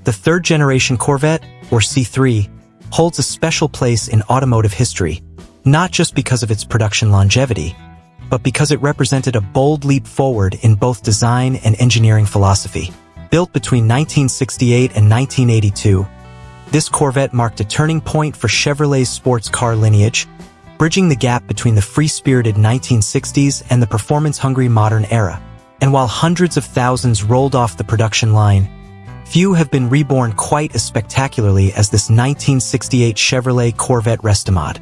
The third-generation Corvette, or C3, holds a special place in automotive history, not just because of its production longevity, but because it represented a bold leap forward in both design and engineering philosophy. Built between 1968 and 1982, this Corvette marked a turning point for Chevrolet's sports car lineage, bridging the gap between the free-spirited 1960s and the performance-hungry modern era. And while hundreds of thousands rolled off the production line, few have been reborn quite as spectacularly as this 1968 Chevrolet Corvette Restomod,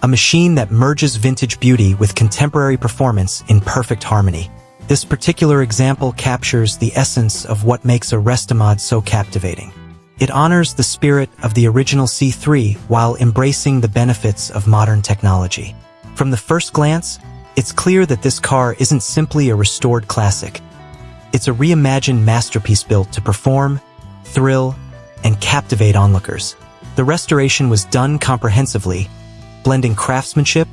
a machine that merges vintage beauty with contemporary performance in perfect harmony. This particular example captures the essence of what makes a Restomod so captivating. It honors the spirit of the original C3 while embracing the benefits of modern technology. From the first glance, it's clear that this car isn't simply a restored classic. It's a reimagined masterpiece built to perform, thrill, and captivate onlookers. The restoration was done comprehensively, blending craftsmanship,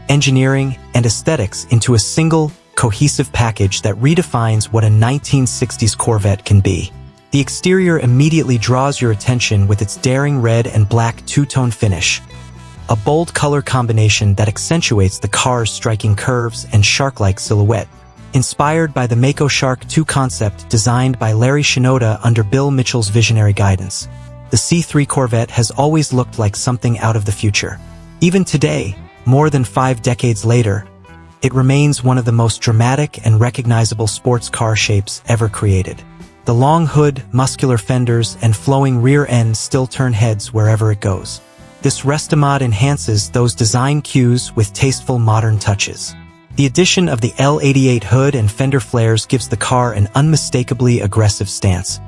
engineering, and aesthetics into a single, cohesive package that redefines what a 1960s Corvette can be. The exterior immediately draws your attention with its daring red and black two-tone finish, a bold color combination that accentuates the car's striking curves and shark-like silhouette. Inspired by the Mako Shark 2 concept designed by Larry Shinoda under Bill Mitchell's visionary guidance, the C3 Corvette has always looked like something out of the future. Even today, more than 5 decades later, it remains one of the most dramatic and recognizable sports car shapes ever created. The long hood, muscular fenders, and flowing rear end still turn heads wherever it goes. This Restomod enhances those design cues with tasteful modern touches. The addition of the L88 hood and fender flares gives the car an unmistakably aggressive stance,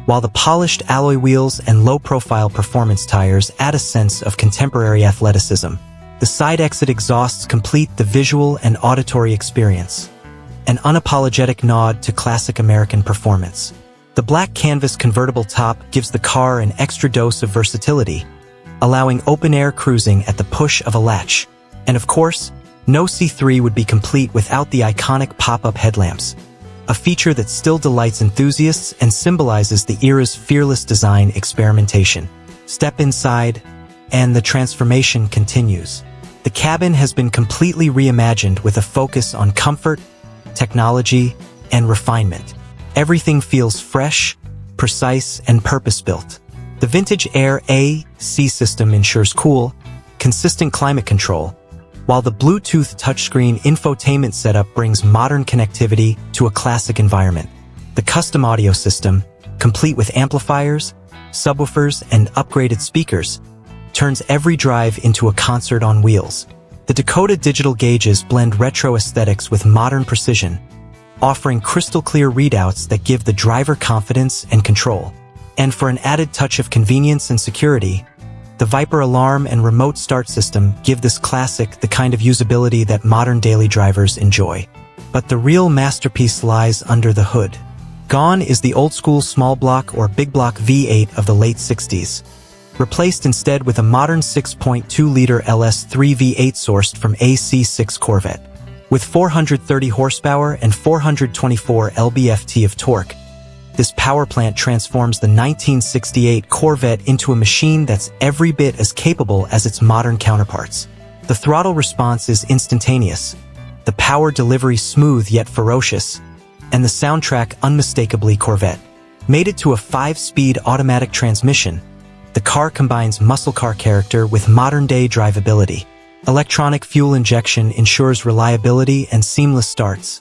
while the polished alloy wheels and low-profile performance tires add a sense of contemporary athleticism. The side exit exhausts complete the visual and auditory experience, an unapologetic nod to classic American performance. The black canvas convertible top gives the car an extra dose of versatility, allowing open-air cruising at the push of a latch. And of course, no C3 would be complete without the iconic pop-up headlamps, a feature that still delights enthusiasts and symbolizes the era's fearless design experimentation. Step inside, and the transformation continues. The cabin has been completely reimagined with a focus on comfort, technology, and refinement. Everything feels fresh, precise, and purpose-built. The vintage Air AC system ensures cool, consistent climate control, while the Bluetooth touchscreen infotainment setup brings modern connectivity to a classic environment. The custom audio system, complete with amplifiers, subwoofers, and upgraded speakers, turns every drive into a concert on wheels. The Dakota digital gauges blend retro aesthetics with modern precision, offering crystal-clear readouts that give the driver confidence and control. And for an added touch of convenience and security, the Viper alarm and remote start system give this classic the kind of usability that modern daily drivers enjoy. But the real masterpiece lies under the hood. Gone is the old-school small block or big block V8 of the late 60s, replaced instead with a modern 6.2-liter LS3 V8 sourced from a C6 Corvette. With 430 horsepower and 424 lb-ft of torque, this power plant transforms the 1968 Corvette into a machine that's every bit as capable as its modern counterparts. The throttle response is instantaneous, the power delivery smooth yet ferocious, and the soundtrack unmistakably Corvette. Mated to a 5-speed automatic transmission, the car combines muscle car character with modern-day drivability. Electronic fuel injection ensures reliability and seamless starts,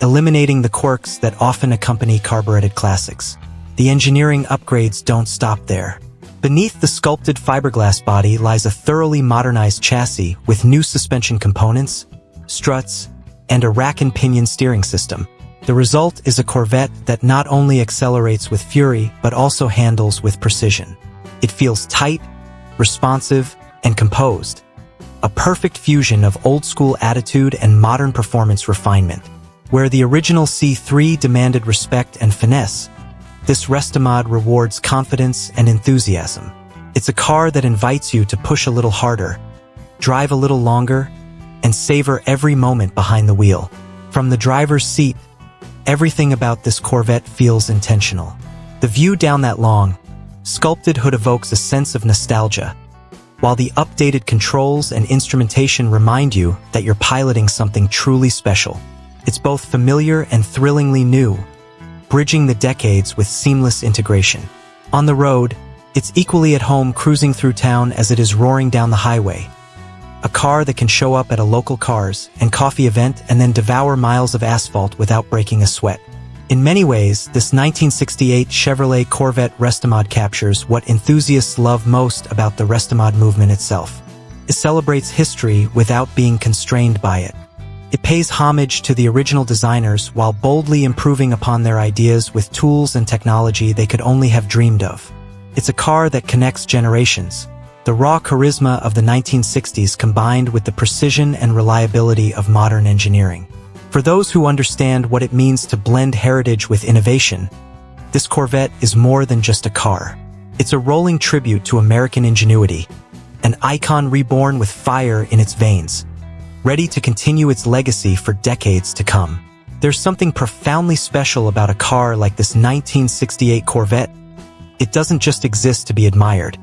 eliminating the quirks that often accompany carbureted classics. The engineering upgrades don't stop there. Beneath the sculpted fiberglass body lies a thoroughly modernized chassis with new suspension components, struts, and a rack-and-pinion steering system. The result is a Corvette that not only accelerates with fury but also handles with precision. It feels tight, responsive, and composed, a perfect fusion of old-school attitude and modern performance refinement. Where the original C3 demanded respect and finesse, this Restomod rewards confidence and enthusiasm. It's a car that invites you to push a little harder, drive a little longer, and savor every moment behind the wheel. From the driver's seat, everything about this Corvette feels intentional. The view down that long, sculpted hood evokes a sense of nostalgia, while the updated controls and instrumentation remind you that you're piloting something truly special. It's both familiar and thrillingly new, bridging the decades with seamless integration. On the road, it's equally at home cruising through town as it is roaring down the highway. A car that can show up at a local cars and coffee event and then devour miles of asphalt without breaking a sweat. In many ways, this 1968 Chevrolet Corvette Restomod captures what enthusiasts love most about the Restomod movement itself. It celebrates history without being constrained by it. It pays homage to the original designers while boldly improving upon their ideas with tools and technology they could only have dreamed of. It's a car that connects generations, the raw charisma of the 1960s combined with the precision and reliability of modern engineering. For those who understand what it means to blend heritage with innovation, this Corvette is more than just a car. It's a rolling tribute to American ingenuity, an icon reborn with fire in its veins, ready to continue its legacy for decades to come. There's something profoundly special about a car like this 1968 Corvette. It doesn't just exist to be admired.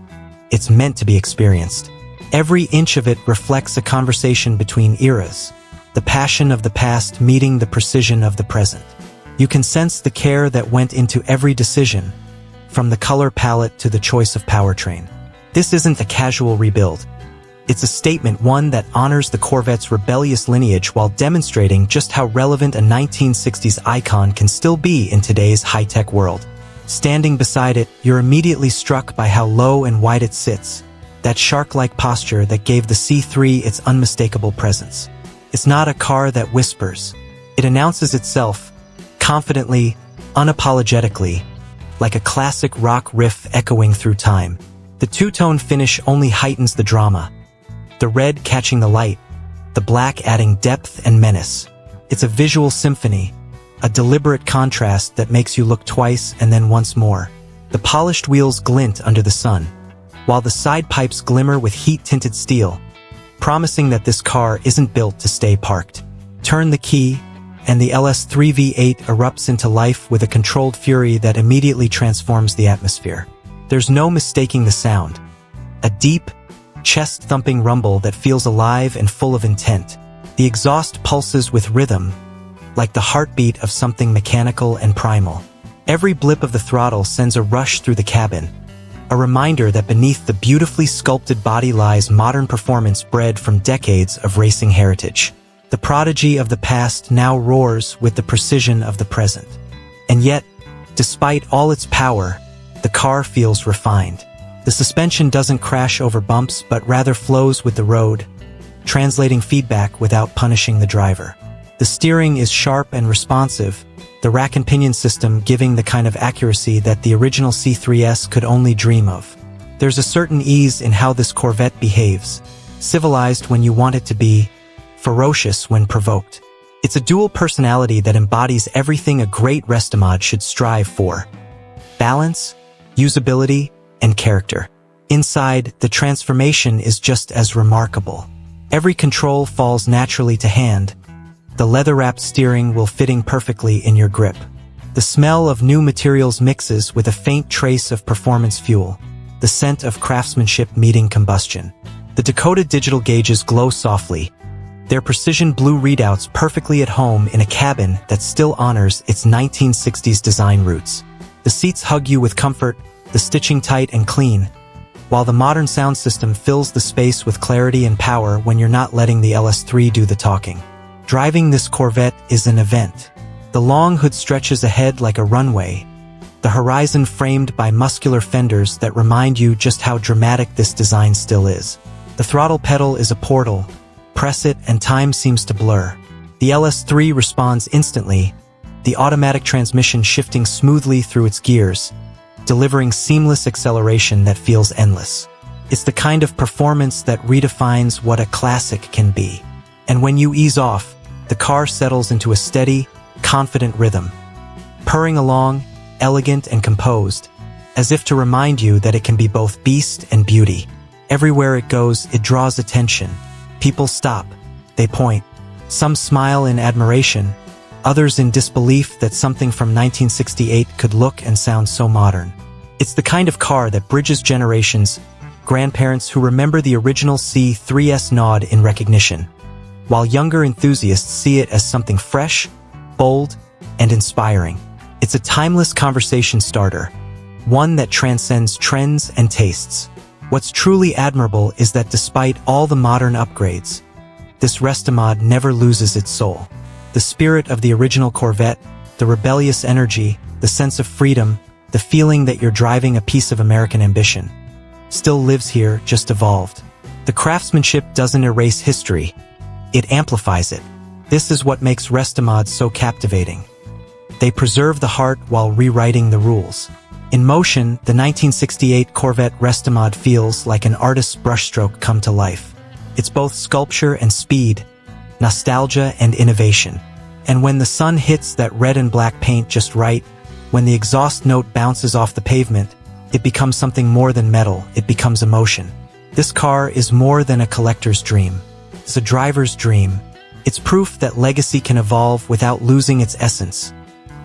It's meant to be experienced. Every inch of it reflects a conversation between eras, the passion of the past meeting the precision of the present. You can sense the care that went into every decision, from the color palette to the choice of powertrain. This isn't a casual rebuild. It's a statement, one that honors the Corvette's rebellious lineage while demonstrating just how relevant a 1960s icon can still be in today's high-tech world. Standing beside it, you're immediately struck by how low and wide it sits, that shark-like posture that gave the C3 its unmistakable presence. It's not a car that whispers. It announces itself, confidently, unapologetically, like a classic rock riff echoing through time. The two-tone finish only heightens the drama, the red catching the light, the black adding depth and menace. It's a visual symphony, a deliberate contrast that makes you look twice and then once more. The polished wheels glint under the sun, while the side pipes glimmer with heat-tinted steel, promising that this car isn't built to stay parked. Turn the key, and the LS3 V8 erupts into life with a controlled fury that immediately transforms the atmosphere. There's no mistaking the sound. A deep, chest-thumping rumble that feels alive and full of intent. The exhaust pulses with rhythm, like the heartbeat of something mechanical and primal. Every blip of the throttle sends a rush through the cabin, a reminder that beneath the beautifully sculpted body lies modern performance bred from decades of racing heritage. The prodigy of the past now roars with the precision of the present. And yet, despite all its power, the car feels refined. The suspension doesn't crash over bumps but rather flows with the road, translating feedback without punishing the driver. The steering is sharp and responsive, the rack-and-pinion system giving the kind of accuracy that the original C3S could only dream of. There's a certain ease in how this Corvette behaves, civilized when you want it to be, ferocious when provoked. It's a dual personality that embodies everything a great Restomod should strive for: balance, usability, and character. Inside, the transformation is just as remarkable. Every control falls naturally to hand, the leather-wrapped steering wheel fitting perfectly in your grip. The smell of new materials mixes with a faint trace of performance fuel, the scent of craftsmanship meeting combustion. The Dakota digital gauges glow softly, their precision blue readouts perfectly at home in a cabin that still honors its 1960s design roots. The seats hug you with comfort, the stitching tight and clean, while the modern sound system fills the space with clarity and power when you're not letting the LS3 do the talking. Driving this Corvette is an event. The long hood stretches ahead like a runway, the horizon framed by muscular fenders that remind you just how dramatic this design still is. The throttle pedal is a portal. Press it and time seems to blur. The LS3 responds instantly, the automatic transmission shifting smoothly through its gears, delivering seamless acceleration that feels endless. It's the kind of performance that redefines what a classic can be. And when you ease off, the car settles into a steady, confident rhythm, purring along, elegant and composed, as if to remind you that it can be both beast and beauty. Everywhere it goes, it draws attention. People stop, they point. Some smile in admiration, others in disbelief that something from 1968 could look and sound so modern. It's the kind of car that bridges generations, grandparents who remember the original C3's nod in recognition, while younger enthusiasts see it as something fresh, bold, and inspiring. It's a timeless conversation starter, one that transcends trends and tastes. What's truly admirable is that despite all the modern upgrades, this Restomod never loses its soul. The spirit of the original Corvette, the rebellious energy, the sense of freedom, the feeling that you're driving a piece of American ambition, still lives here, just evolved. The craftsmanship doesn't erase history, it amplifies it. This is what makes Restomods so captivating. They preserve the heart while rewriting the rules. In motion, the 1968 Corvette Restomod feels like an artist's brushstroke come to life. It's both sculpture and speed, nostalgia and innovation. And when the sun hits that red and black paint just right, when the exhaust note bounces off the pavement, it becomes something more than metal, it becomes emotion. This car is more than a collector's dream. It's a driver's dream. It's proof that legacy can evolve without losing its essence,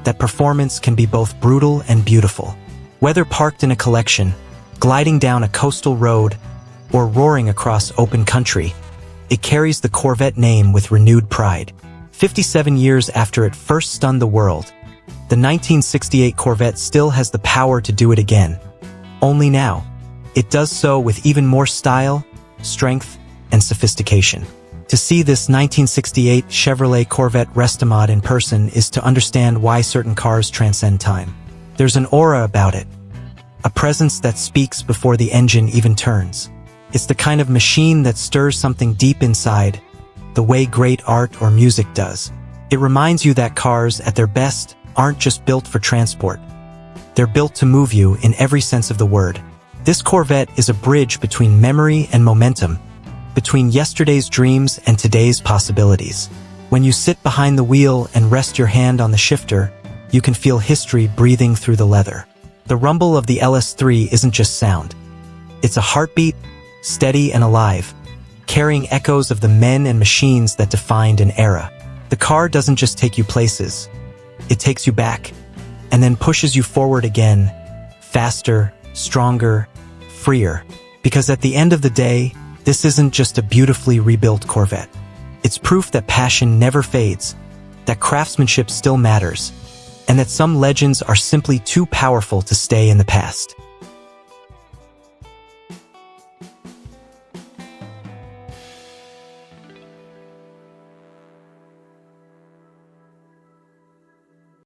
that performance can be both brutal and beautiful. Whether parked in a collection, gliding down a coastal road, or roaring across open country, it carries the Corvette name with renewed pride. 57 years after it first stunned the world, the 1968 Corvette still has the power to do it again. Only now, it does so with even more style, strength, and sophistication. To see this 1968 Chevrolet Corvette Restomod in person is to understand why certain cars transcend time. There's an aura about it, a presence that speaks before the engine even turns. It's the kind of machine that stirs something deep inside, the way great art or music does. It reminds you that cars, at their best, aren't just built for transport. They're built to move you in every sense of the word. This Corvette is a bridge between memory and momentum, between yesterday's dreams and today's possibilities. When you sit behind the wheel and rest your hand on the shifter, you can feel history breathing through the leather. The rumble of the LS3 isn't just sound. It's a heartbeat, steady and alive, carrying echoes of the men and machines that defined an era. The car doesn't just take you places. It takes you back, and then pushes you forward again, faster, stronger, freer. Because at the end of the day, this isn't just a beautifully rebuilt Corvette. It's proof that passion never fades, that craftsmanship still matters, and that some legends are simply too powerful to stay in the past.